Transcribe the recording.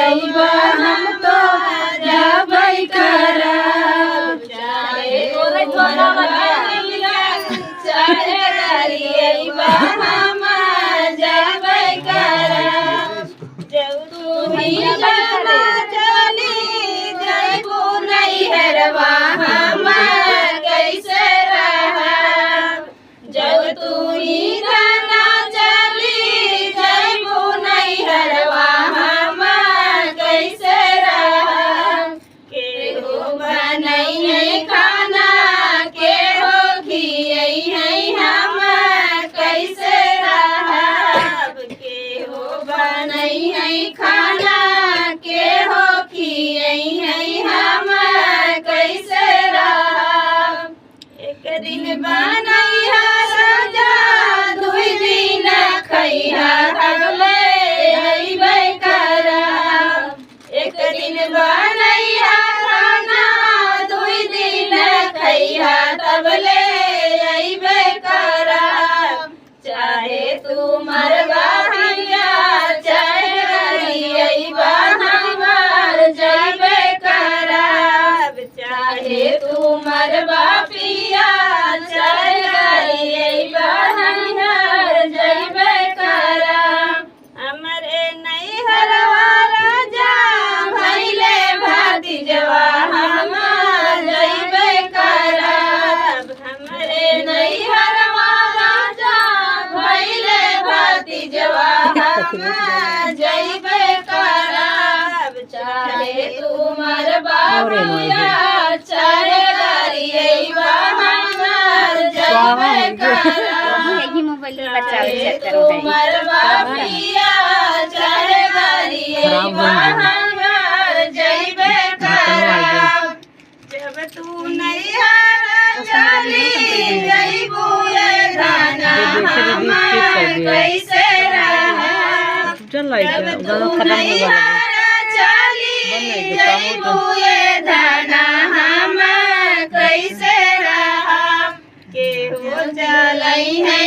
अइबा हम तो जाबै करब चाहे चाहे गाड़ी अइबा हम जाबै करब जब तू ही जाना चली जइबू नैहरवा हम कैसे रहब जब तू ही जाना चली जइबू नैहरवा हम कैसे रहब केहू बनैहे खाना केहू खियैहे हम कैसे रहब केहू बनैहे खाना केहू खियैहे हम कैसे रहब एक दिन बनैहा राजा दुई दिन खैहा तबले अइबै करब एक दिन बनैहा खाना दुई दिन खैहा तबले अइबै करब चाहे तू मरबा भैया चाहे गाड़ी अइबा हमर जइबै करब चाहे तू मरबा पिया चाहे गाड़ी अइबा हमर जइबै करब हमरे नैहरवा राजा भइले भतीजवा हम जइबै करब हमरे नैहरवा राजा भइले भतीजवा हम जइबै करब चाहे तू मरबा भैया चाहे गाड़ी अइबा हमर जइबै करब चाहे तू मरबा भैया चाहे गाड़ी अइबा हमर जइबै करब जब तू नैहर चली जइबू धाना हम कैसे रहब जब तू नैहर चली जइबू धाना हम कैसे रहब केहू चलै है